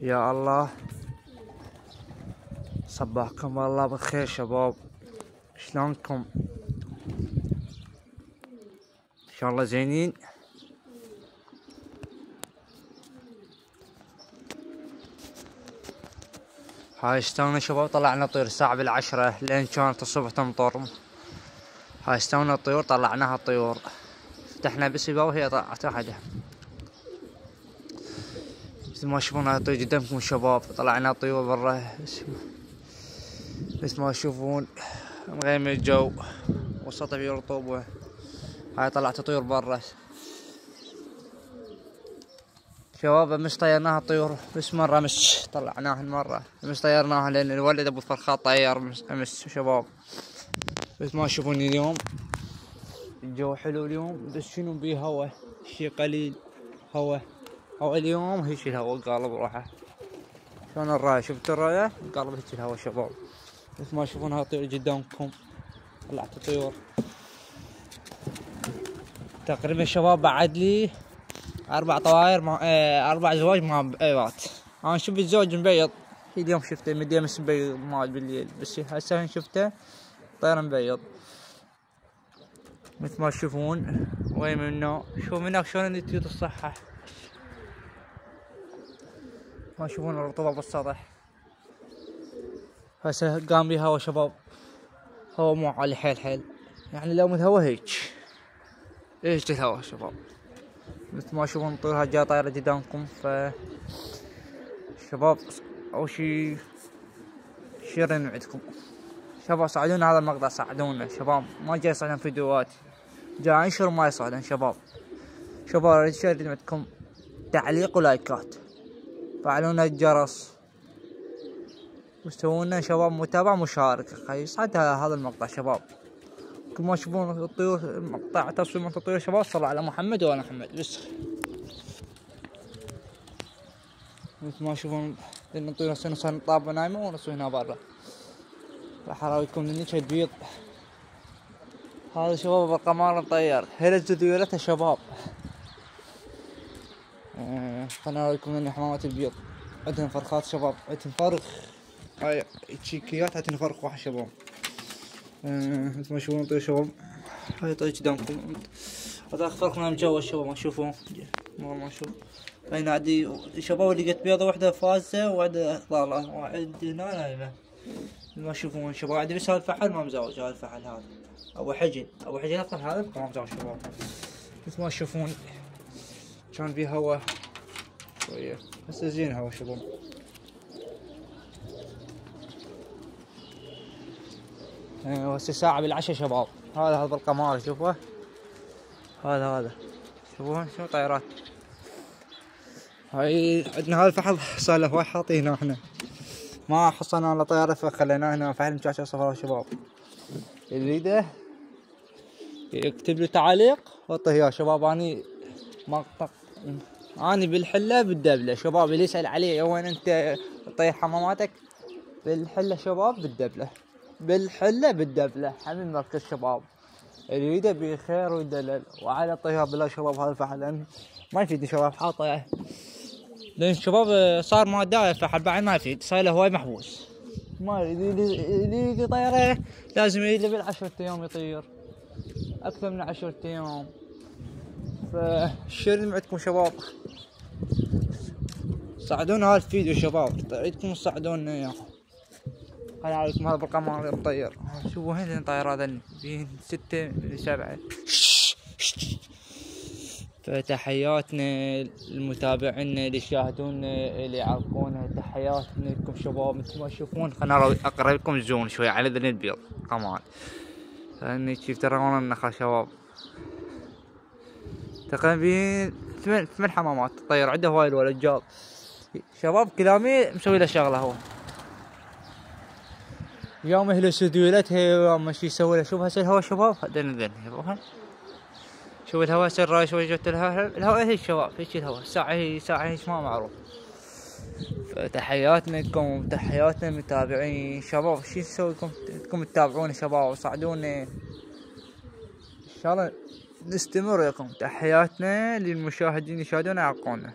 يا الله، صباحكم الله بالخير شباب. شلونكم؟ ان شاء الله زينين. هاي استونا شباب، طلعنا طيور الساعة بالعشرة لين كانت الصبح تمطر. هاي استونا الطيور، طلعناها الطيور، فتحنا بسبة وهي طلعت وحدها. مثل ما تشوفون هاي الطيور قدامكم شباب، طلعنا طيور برا مثل ما تشوفون مغيم الجو وسط فيه رطوبة. هاي طلعت طيور برا شباب. امس طيرناها الطيور بس مرة، امس طلعناها المرة، امس طيرناها لان الولد ابو الفرخات طير امس شباب. مثل ما تشوفون اليوم الجو حلو اليوم، بس شنو بيه هوا شي قليل. هوا اليوم هيك الهوا قالب روحه. شلون الراية؟ شفتوا الراية؟ قالب هيك الهوا شباب. مثل ما تشوفون هاي الطيور قدامكم، طلعت طيور تقريبا شباب. بعد لي 4 طواير مع 4 زواج مع بيضات. انا شفت الزوج مبيض اليوم، شفته مدي امس مبيض مال بالليل، بس هسه شفته طير مبيض. مثل ما تشوفون وين منه، شوف من هناك شلون التيوت الصحة. ما تشوفون الرطوبة بالسطح. هسه قام بي هوا شباب، هوا مو عالي حيل يعني لو الهوا هيك ايش الهوا شباب. مثل ما تشوفون الطيور جاية طايرة قدامكم. ف شباب اول شي شيرين عندكم شباب، ساعدونا هذا المقطع، ساعدونا شباب. ما جاي يصعدون فيديوهات، جاي انشر ما يصعدون شباب. شباب شيرين عندكم تعليق ولايكات، فعلونا الجرس وسوونا شباب متابعة مشاركة، يصعد هذا المقطع شباب. كما تشوفون الطيور، مقطع تصوير مقطع الطيور شباب. صلوا على محمد وعلى محمد بس. مثل ما تشوفون لان الطيور هسه نصها طابة نايمة ونص هنا برا. راح اراويكم لنيش البيض. هذا شباب القمار مطير، هلز ذيولته شباب. خلنا اراويكم لني حمامات البيض. عندهم فرخات شباب، عندهم فرخ. هاي تشيكيات عندهم فرخ واحد شباب. مثل ما تشوفون طيور شباب. هاي طيور قدامكم. هذا فرخنا مجوز شباب، ما تشوفون ما نشوف. هاي عندي شباب لقيت بيضة واحدة فازة وواحدة ضالة، وعندي هنا نايمة. ما تشوفون شباب. عندي بس هذا الفحل ما مزوج، هذا الفحل هذا ابو حجل اصلا، هذا ما مزوج شباب. مثل ما تشوفون كان بيه هوا شوية، بس زين هوا شباب. وهسه ساعة بالعشاء شباب. هذا القمار شوفه، هذا شوفون شو طيارات. هاي عندنا هذا الفحل صار له هواي حاطينه احنا، ما حصلنا على طيارة فخليناه هنا. فحل مشاشة صفراء شباب، اللي يريده يكتب له تعليق واعطيه اياه شباب. اني مقطع اني بالحلة بالدبلة شباب. اللي يسأل علي وين انت تطير حماماتك، بالحلة شباب بالدبلة، بالحلة بالدبلة حميم مركز شباب. اللي يريده بخير ويدلل، وعلى طيها بالله شباب. هذا الفحل لان ما يفيد شباب حاطه، لان شباب صار ما داير الفحل بعد ما يفيد، صار له هواي محبوس. ما اللي يطيره لازم يلي بال10 ايام يطير، اكثر من 10 ايام. فالشرم عندكم شباب، ساعدونا هذا الفيديو شباب، عندكم تساعدونا اياه. خليني اعطيكم هذا بالقمر مطير. شوفوا هنا طاير هذا بين 6 ل 7. فتحياتنا للمتابعين اللي يشاهدونا اللي يعرفونا، تحياتنا لكم شباب. مثل ما تشوفون خلنا اقرب لكم الزون شوي على ذنب البيض كمان، لاني كيف ترون النخل شباب. تقريبا 8 حمامات تطير، عنده هواي الولد جاب شباب. كلامي مسوي له شغله هو، يوم يهلس ذيولتها يوم شي يسوي له. شوف هسه الهوا شباب، هذا شوف الهواء سر شوي جت الهواء هيك شباب، هيك الهواء ساعة هيك ما معروف. فتحياتنا لكم، تحياتنا للمتابعين شباب. شي نسوي لكم انكم تتابعونا شباب وصعدونا ان شاء الله نستمر لكم. تحياتنا للمشاهدين يشاهدونا يعرفونا.